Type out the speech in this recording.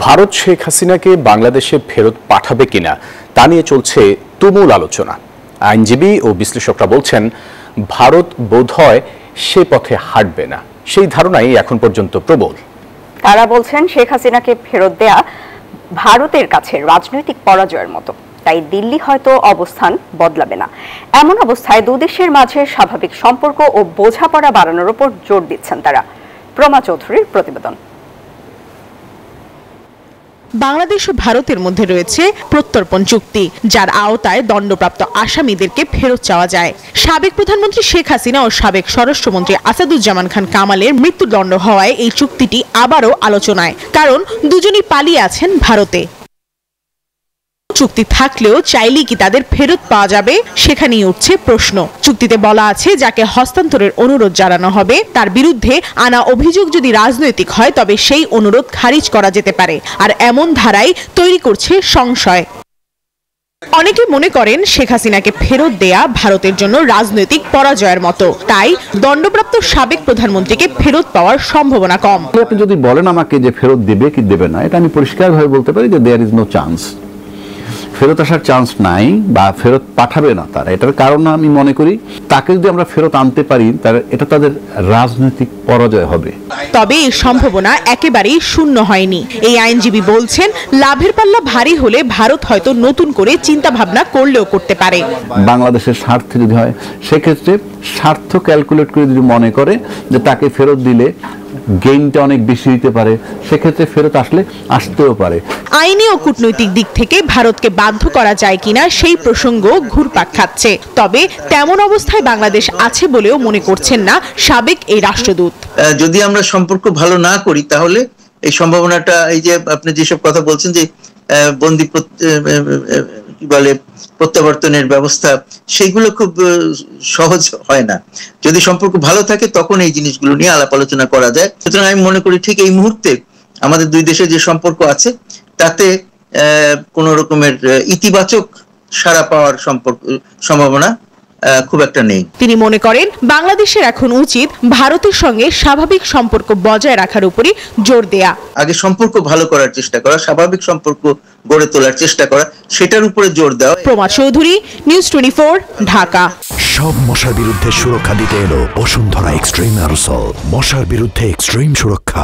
ভারত শেখ হাসিনাকে বাংলাদেশে ফেরত পাঠাবে কিনা তা নিয়ে চলছে তুমুল আলোচনা। আইনজীবী ও বিশ্লেষকরা বলছেন ভারত বোধহয় সে পথে হাঁটবে না, সেই ধারণাই এখন পর্যন্ত প্রবল। তারা বলছেন শেখ হাসিনাকে ফেরত দেয়া ভারতের কাছে রাজনৈতিক পরাজয়ের মতো, তাই দিল্লি হয়তো অবস্থান বদলাবে না। এমন অবস্থায় দুদেশের মাঝে স্বাভাবিক সম্পর্ক ও বোঝাপড়া বাড়ানোর উপর জোর দিচ্ছেন তারা। প্রমা চৌধুরীর প্রতিবেদন। বাংলাদেশ ও ভারতের মধ্যে রয়েছে প্রত্যর্পণ চুক্তি, যার আওতায় দণ্ডপ্রাপ্ত আসামিদেরকে ফেরত চাওয়া যায়। সাবেক প্রধানমন্ত্রী শেখ হাসিনা ও সাবেক স্বরাষ্ট্রমন্ত্রী আসাদুজ্জামান খান কামালের মৃত্যুদণ্ড হওয়ায় এই চুক্তিটি আবারও আলোচনায়, কারণ দুজনই পালিয়ে আছেন ভারতে। চুক্তি থাকলেও চাইলেই কি তাদের ফেরত পাওয়া যাবে, সেখানেই উঠছে প্রশ্ন। চুক্তিতে বলা আছে যাকে হস্তান্তরের অনুরোধ জানানো হবে তার বিরুদ্ধে আনা অভিযোগ যদি রাজনৈতিক হয় তবে সেই অনুরোধ খারিজ করা যেতে পারে, আর এমন ধারাই তৈরি করছে সংশয়। অনেকে মনে করেন শেখ হাসিনাকে ফেরত দেয়া ভারতের জন্য রাজনৈতিক পরাজয়ের মতো, তাই দণ্ডপ্রাপ্ত সাবেক প্রধানমন্ত্রীকে ফেরত পাওয়ার সম্ভাবনা কম। আপনি যদি বলেন আমাকে যে ফেরত দেবে কি দেবে না, এটা আমি পরিষ্কারভাবে বলতে পারি যে দেয়ার ইজ নো চান্স। ফেরত আসার চান্স নাই বা ফেরত পাঠাবে না তারা। এটার কারণ আমি মনে করি তাকে যদি আমরা ফেরত আনতে পারি তাহলে এটা তাদের রাজনৈতিক পরাজয় হবে। তবে এই সম্ভাবনা একেবারেই শূন্য হয়নি। এই আইনজীবী বলছেন লাভের পাল্লা ভারী হলে ভারত হয়তো নতুন করে চিন্তা ভাবনা করলেও করতে পারে। বাংলাদেশের স্বার্থে যদি হয়, সেক্ষেত্রে স্বার্থ ক্যালকুলেট করে যদি মনে করে যে তাকে ফেরত দিলে গেইনটা অনেক বেশি হতে পারে, সেক্ষেত্রে ফেরত আসতেও পারে। আইনি ও কূটনৈতিক দিক থেকে ভারতকে বাধ্য করা যায় কিনা সেই প্রসঙ্গ ঘুরপাক খাচ্ছে। তবে তেমন অবস্থায় বাংলাদেশ আছে বলেও মনে করছেন না সাবেক এই রাষ্ট্রদূত। যদি আমরা সম্পর্ক ভালো না করি তাহলে এই সম্ভাবনাটা, এই যে আপনি যেসব কথা বলছেন যে বন্দী কি বলে প্রত্যাবর্তনের ব্যবস্থা, সেইগুলো খুব সহজ হয় না। যদি সম্পর্ক ভালো থাকে তখন এই জিনিসগুলো নিয়ে আলাপ আলোচনা করা যায়। সুতরাং আমি মনে করি ঠিক এই মুহূর্তে আমাদের দুই দেশের যে সম্পর্ক আছে তাতে কোন রকমের ইতিবাচক সাড়া পাওয়ার সম্ভাবনা খুব একটা নেই। তিনি মনে করেন বাংলাদেশের এখন উচিত ভারতের সঙ্গে স্বাভাবিক সম্পর্ক বজায় রাখার উপরই জোর দেয়া। আগে সম্পর্ক ভালো করার চেষ্টা করা, স্বাভাবিক সম্পর্ক গড়ে তোলার চেষ্টা করা, সেটার উপরে জোর দেওয়া। প্রমা চৌধুরী, নিউজ 24, ঢাকা। সব মশার বিরুদ্ধে সুরক্ষা দিতে এলো বসুন্ধরা এক্সট্রিম অ্যারোসল। মশার বিরুদ্ধে এক্সট্রিম সুরক্ষা।